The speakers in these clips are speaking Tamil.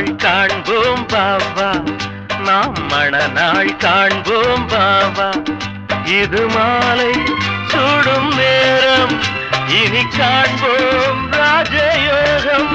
மணநாள் காண்போம் பாவா, நாம் மணநாள் காண்போம் பாவா. இது மாலை சூடும் நேரம், இனி காண்போம் ராஜயோகம்.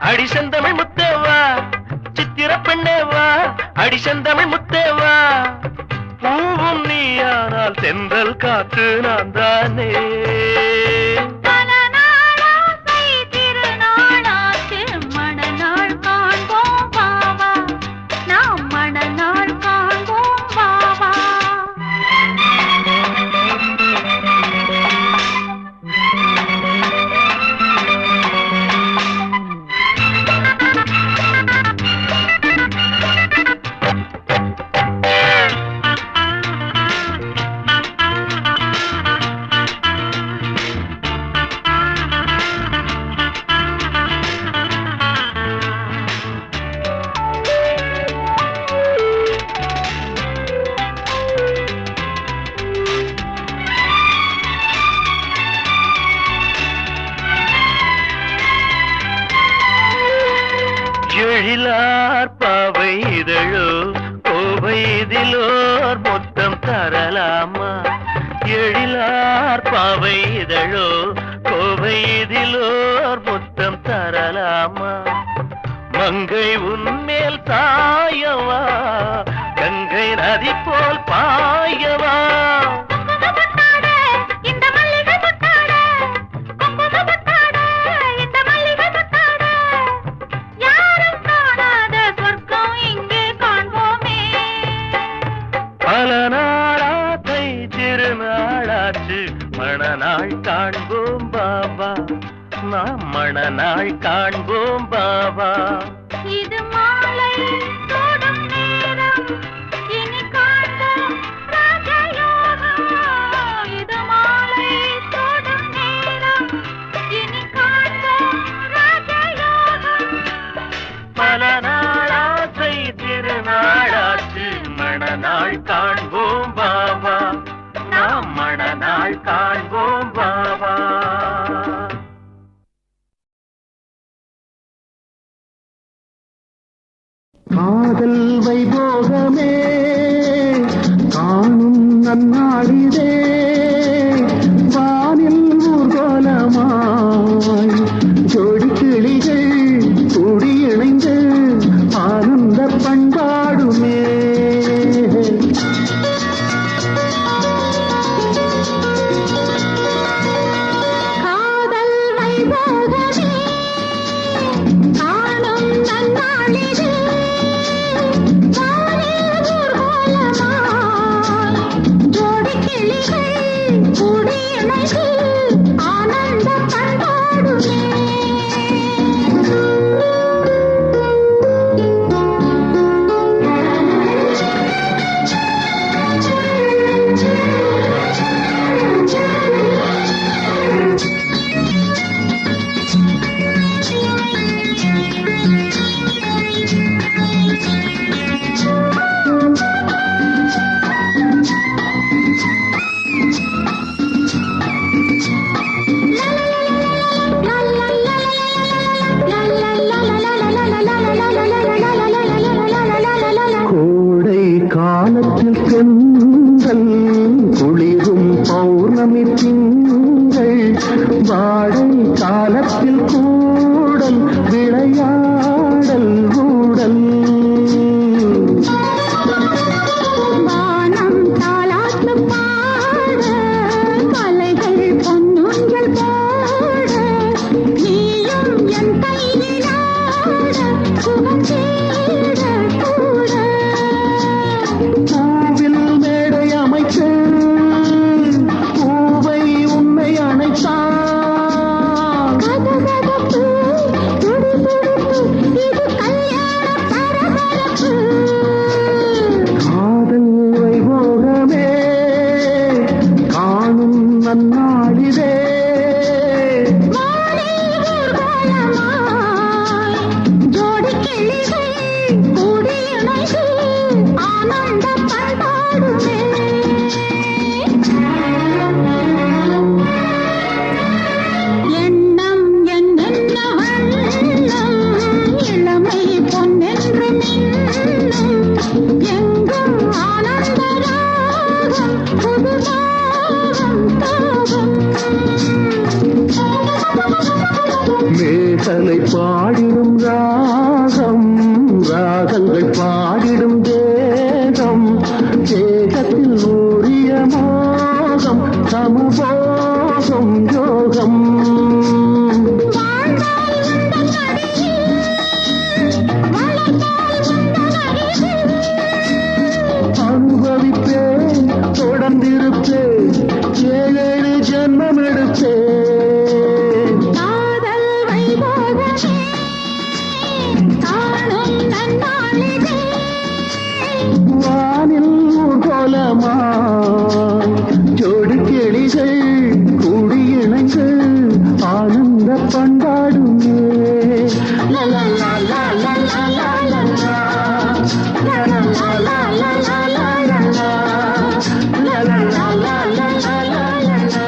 அடிசந்தமிழ் முத்தேவா, சித்திர பெண்ணேவா, அடிசந்தமிழ் முத்தேவா. பூவும் நீயானால் தென்றல் காற்று நான் தானே. எழிலார் பாவை இதழோ கோவை இதிலோர் மொத்தம் தரலாமா. எழிலார் பாவை இதழோ கோவை இதிலோர் மொத்தம் தரலாமா. மங்கை உன்மேல் தாயவா, கங்கை நதி போல் பாயவா. பல நாளாத்தை திருநாளாச்சு, மணநாள் காண்போம் பாபா, நாம் மணநாள் காண்போம் பாபா. இது மாலை சூடும் நேரம், இனி காண்போம் ராஜயோகம். இது மாலை சூடும் நேரம், இனி காண்போம் ராஜயோகம். பல நாளாத்தை திருநாளாச்சு, மணநாள் காண்போம் பாபா, நாம் மணநாள் காண்போம் பாபா. காதல் வைபோகமே காணும் நன்னாளிதே, வானில் ஊர்கோலமாய் ஜோடி கிளிகள் கூடி இணைந்து ஆனந்த பண்பாடுமே. காதல் வைபோகமே காணும் நன்னாளிதே, வானில் ஊர்வலமாய் ஜோடி கிளிகள் கோடை காலத்தில் சென்றல் குளிரும் பௌர்ணமி திங்கள் வாடை காலத்தில் கூடல் விளையாடல் ஊடல் வானம் தாலாட்டு பாட கலைகள் பொன்னூஞ்சல் போட நீயும் என் கையிலாட சுகம் தேட கூட பூவில் மேடை அமைத்து பூவை உன்னை அணைத்தான் கதகதப்பு துடிதுடிப்பு இது கல்யாண பரபரப்பு காதல் வைபோகமே காணும் நன்னாளிதே வானில் ஊர்வலமாய் ஜோடி கிளிகள் கூடி இணைந்து ஆனந்த பண்பாடுமே எண்ணம் என்னென்ன வண்ணம் இளமை பொன்னென்று மின்னும் எங்கும் ஆனந்த ராகம் புது தாகம் தாகம் மேகலை பாடிடும் ராகம் ராகங்கள் பாடிடும் தேகம் தேகத்தில் ஊறிய மோகம் சமபோகம் யோகம் வாழ்ந்தால் உந்தன் அடியில் வளர்ந்தால் உந்தன் அருகில் அனுபவிப்பேன் தொடர்ந்திருப்பேன் ஏழேழு ஜென்மம் எடுப்பேன் காதல் வைபோகமே காணும் நன்னாளிதே வானில் ஊர்கோலமாய் ஜோடி கிளிகள் கூடி இணைந்து ஆனந்த பண்பாடுமே லலா லா லா லா லா லா லா லா. லலா லா லா லா லா லா லா லா. லலா லா லா லா லா லா லா லா.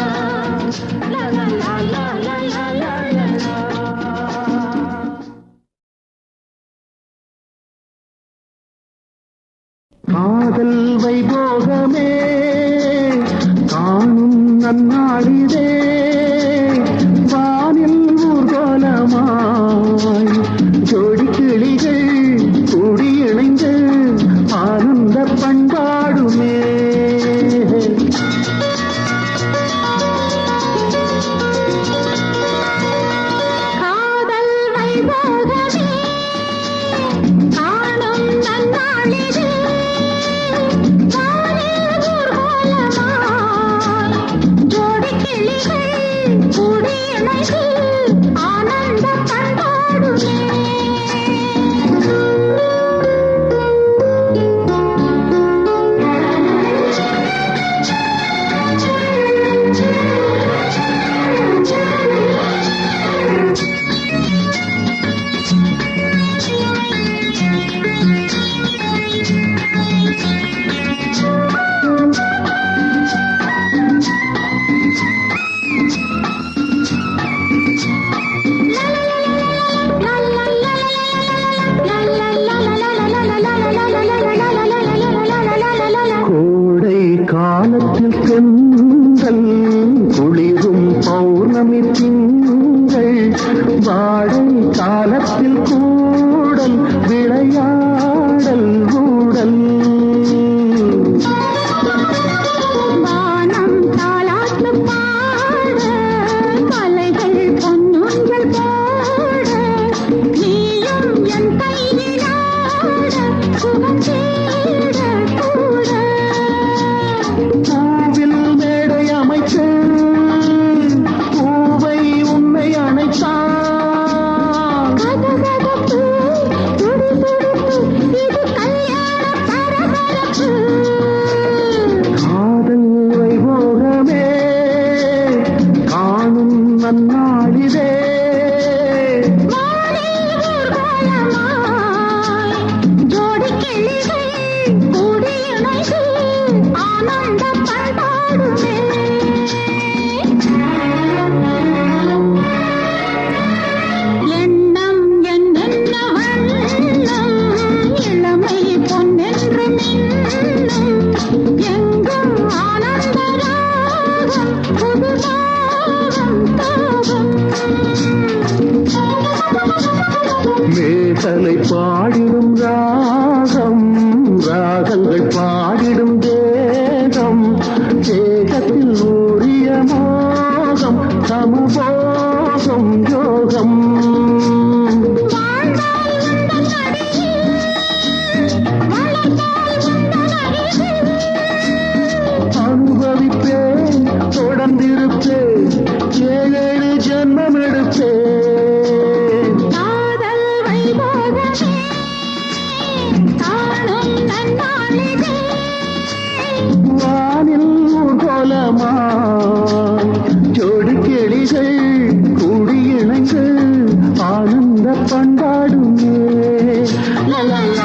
லலா லா லா லா லா லா லா லா. காதல் வைபோகமே காணும் நன்னாளிதே வானில் ஊர்கோலமாய் ஜோடி கிளிகள் கூடி இணைந்து ஆனந்த பண்பாடுமே காதல் வைபோகமே காணும் நன்னாளிதே வானில் ஊர்வலமாய் ஜோடி கிளிகள் கூடி இணைந்து ஆனந்த பண்பாடுமே கோடை காலத்தில் சென்றல் குளிரும் பௌர்ணமி திங்கள் வாடை காலத்தில் கூடல் விளையாடல் ஊடல் வானம் தாலாட்டு பாட கலைகள் பொன்னூஞ்சல் போட நீயும் என் கையிலாட சுகம் தேட கூட பூவில் மேடை அமைத்து பூவை உன்னை அணைத்தான் கதகதப்பு துடிதுடிப்பு la